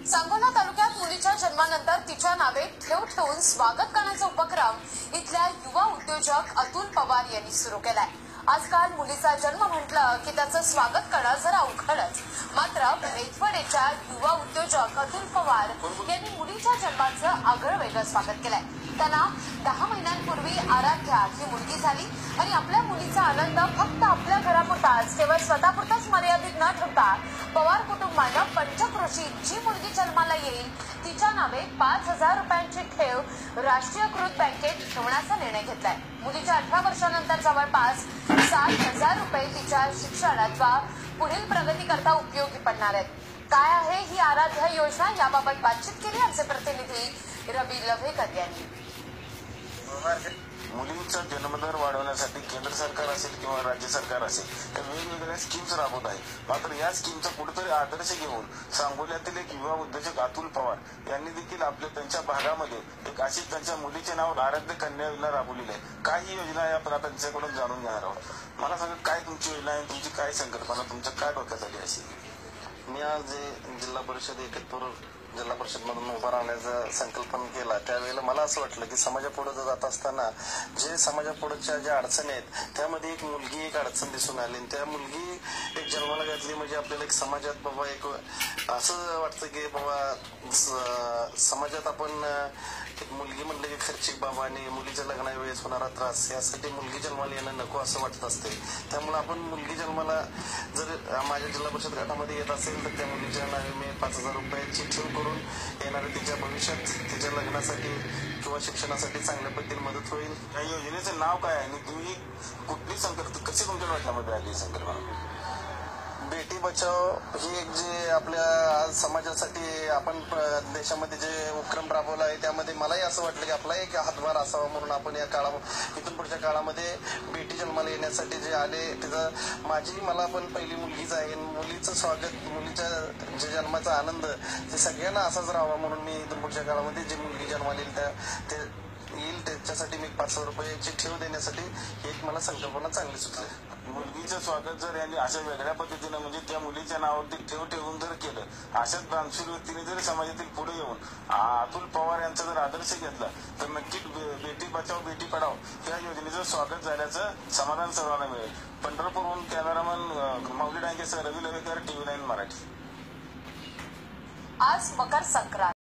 सांगोला तालुक्यात मुलीच्या जन्मानंतर तिच्या नावे ठेव ठेवून स्वागत करण्याचा उपक्रम इथल्या युवा उद्योजक अतुल पवार यांनी सुरू केलाय। आजकाल मुलीचा जन्म म्हटलं की त्याचं स्वागत करणं जरा अवघडच। मात्र मेथवडेच्या युवा उद्योजक अतुल पवार यांनी मुलीच्या जन्माचं आगळं वेगळं स्वागत केलंय। त्यांना 10 महिन्यांपूर्वी आराध्या ही मुलगी झाली आणि आपल्या मुलीचा आनंद फक्त आपल्या घरापुरताच केवळ स्वतःपुरताच मर्यादित न ठेवता पवार कुटुंबानं पंचक्रोशी जी मुलगी जन्माला येईल तिच्या नावे 5000 रुपयांची ठेव राष्ट्रीयकृत बँकेत ठेवण्याचा निर्णय घेतलाय। मुलीच्या 18 वर्षानंतर जवळपास 7000 रुपये तिच्या शिक्षणात वा पुढील प्रगतीकरता उपयोगी पडणार आहेत। काय आहे ही आराध्या योजना याबाबत बातचीत केली आमचे प्रतिनिधी रवी लव्हेकर यांनी। मुलींचा जन्मदर वाढवण्यासाठी केंद्र सरकार असेल किंवा राज्य सरकार असेल तर वेगवेगळ्या स्कीम्स राबवत आहे। मात्र या स्कीमचा कुठेतरी आदर्श घेऊन सांगोल्यातील एक युवा उद्योजक अतुल पवार यांनी देखील त्यांच्या भागामध्ये एक अशीच त्यांच्या मुलीचे नाव आराध्य कन्या योजना राबवलेली आहे। काय ही योजना आहे आपण आता त्यांच्याकडून जाणून घेणार आहोत। मला सांगा काय तुमची योजना आहे, तुमची काय संकल्पना, तुमच्या काय डोक्यात आली अशी? मी आज जिल्हा परिषद एकतपूर जिल्हा परिषद मधून उभा राहण्याचा संकल्पना केला त्यावेळेला मला असं वाटलं की समाजापुढे जात असताना जे समाजापुढच्या ज्या अडचणी आहेत त्यामध्ये एक मुलगी एक अडचण दिसून आली। त्या मुलगी एक जन्माला घातली म्हणजे आपल्याला एक समाजात बाबा एक असं वाटतं की बाबा समाजात आपण एक मुलगी म्हणलं की खर्चिक बाबा आणि मुलीच्या लग्नावेळेस होणारा त्रास यासाठी मुलगी जन्माला येणं नको असं वाटत असते। त्यामुळे आपण मुलगी जन्माला जर माझ्या जिल्हा परिषद गटामध्ये येत असेल तर त्या मुलीच्या नावे मी 5000 रुपयाची ठेव करून येणाऱ्या तिच्या भविष्यात तिच्या लग्नासाठी किंवा शिक्षणासाठी चांगल्या पद्धतीने मदत होईल। या योजनेचं नाव काय आहे आणि तुम्ही कुठली संकल्पना कशी तुमच्या डोक्यामध्ये आली संकल्पना? बेटी बचाव ही एक जे आपल्या आज समाजासाठी आपण देशामध्ये जे उपक्रम राबवला आहे त्यामध्ये मलाही असं वाटलं की आपला एक हातभार असावा म्हणून आपण या इथून पुढच्या काळामध्ये बेटी जन्माला येण्यासाठी जे आले त्याचं मला पण पहिली मुलगीच आहे। मुलीचं स्वागत मुलीच्या जे जन्माचा आनंद ते सगळ्यांना असाच राहावा म्हणून मी इथून पुढच्या काळामध्ये जी मुलगी जन्माला येईल त्याच्यासाठी मी 5000 रुपयाची ठेव देण्यासाठी एक मला संकल्पना चांगली सुचली। मुलगीचं स्वागत जर यांनी अशा वेगळ्या पद्धतीनं म्हणजे त्या मुलीच्या नावावरती ठेव ठेवून जर केलं अशाच दानशूर व्यक्तीने जर समाजातील पुढे येऊन अतुल पवार यांचा जर आदर्श घेतला तर नक्कीच बेटी बचाव बेटी पढाव या योजनेचं स्वागत झाल्याचं समाधान सर्वांना मिळेल। पंढरपूरहून कॅमेरामन माऊली डांगेसह रवी लवेकर TV9 मराठी। आज मकर संक्रांत